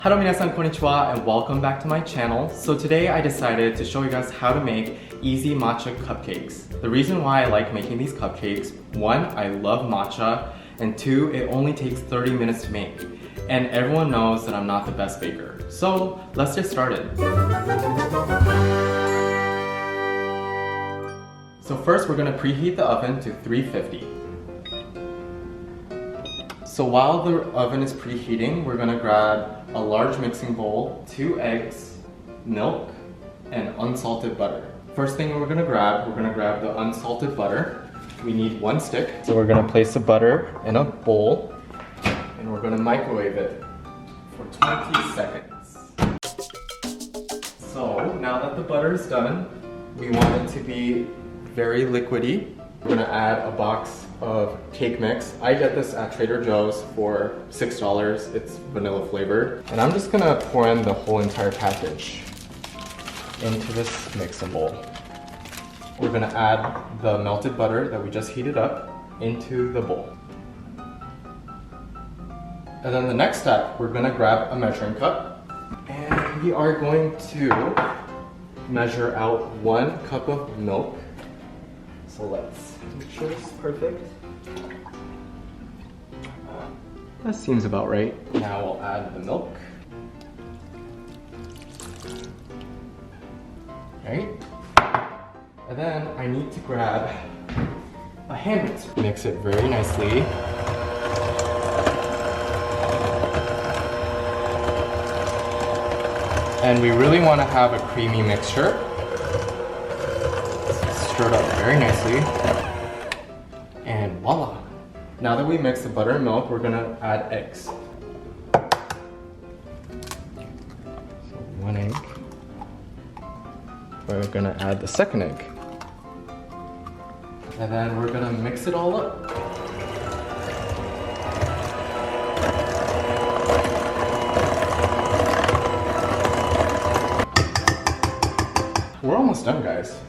Hello 皆さんこんにちは and welcome back to my channel. So today I decided to show you guys how to make easy matcha cupcakes. The reason why I like making these cupcakes, one, I love matcha, and two, it only takes 30 minutes to make. And everyone knows that I'm not the best baker. So let's get started. So first we're going to preheat the oven to 350. So while the oven is preheating, we're going to grab a large mixing bowl, 2 eggs, milk, and unsalted butter. First thing we're going to grab the unsalted butter. We need 1 stick. So we're going to place the butter in a bowl and we're going to microwave it for 20 seconds. So now that the butter is done, we want it to be very liquidy. We're going to add a box of cake mix. I get this at Trader Joe's for $6. It's vanilla flavored. And I'm just gonna pour in the whole entire package into this mixing bowl. We're gonna add the melted butter that we just heated up into the bowl. And then the next step, we're gonna grab a measuring cup and we are going to measure out 1 cup of milk. So let's make sure it's perfect. That seems about right. Now we'll add the milk. Right? And then I need to grab a hand mixer. Mix it very nicely. And we really want to have a creamy mixture. Stir it up very nicely. And voila! Now that we mix the butter and milk, we're gonna add eggs. So 1 egg. We're gonna add the second egg. And then we're gonna mix it all up. We're almost done, guys.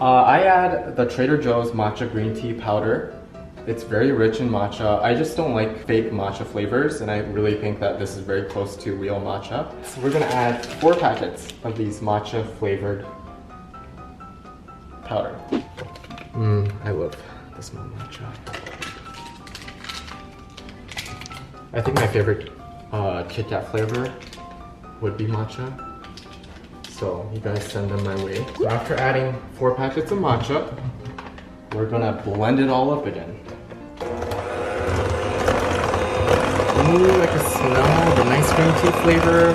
I add the Trader Joe's matcha green tea powder. It's very rich in matcha. I just don't like fake matcha flavors, and I really think that this is very close to real matcha. So we're gonna add 4 packets of these matcha flavored powder. I love the smell of matcha. I think my favorite Kit Kat flavor would be matcha. So you guys send them my way. So after adding 4 packets of matcha, we're gonna blend it all up again. Ooh, I can smell the nice green tea flavor.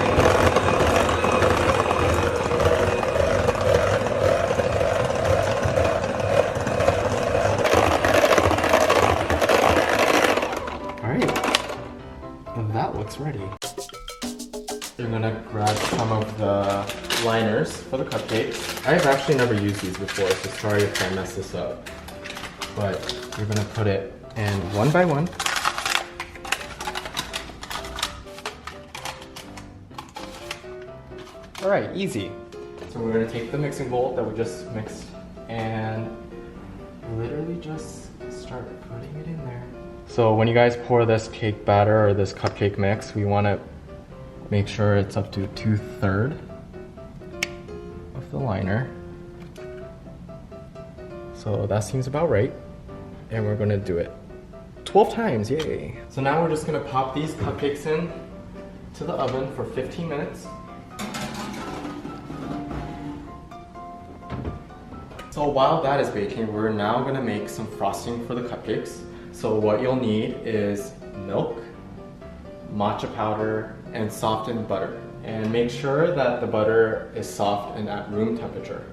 Alright, that looks ready. You're gonna grab some of the liners for the cupcakes. I've actually never used these before, so sorry if I mess this up. But you're gonna put it in one by one. Alright, easy. So we're gonna take the mixing bowl that we just mixed and literally just start putting it in there. So when you guys pour this cake batter or this cupcake mix, we wanna make sure it's up to 2/3 of the liner. So that seems about right. And we're gonna do it 12 times, yay! So now we're just gonna pop these cupcakes in to the oven for 15 minutes. So while that is baking, we're now gonna make some frosting for the cupcakes. So what you'll need is milk, matcha powder, and softened butter. And make sure that the butter is soft and at room temperature.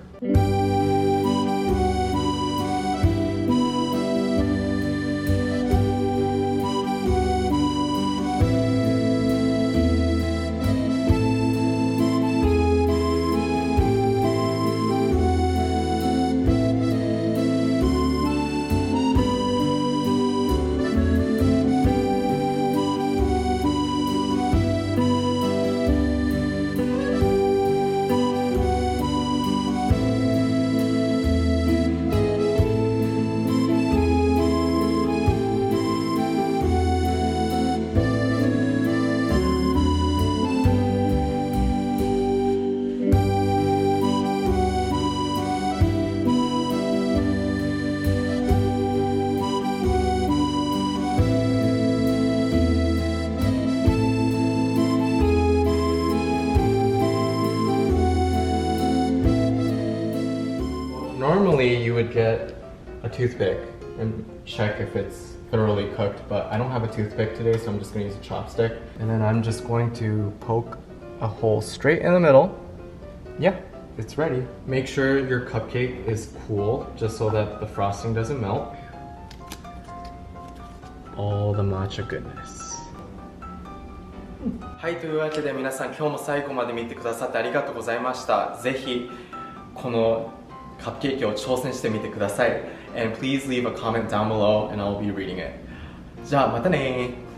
normally you would get a toothpick and check if it's thoroughly cooked, but I don't have a toothpick today, so I'm just gonna use a chopstick. And then I'm just going to poke a hole straight in the middle. Yeah, it's ready. Make sure your cupcake is cool, just so that the frosting doesn't melt. All the matcha goodness. はい、というわけで皆さん今日も最後まで見てくださってありがとうございました。ぜひこのカップケーキを挑戦してみてください。And please leave a comment down below and I'll be reading it. じゃあまたねー。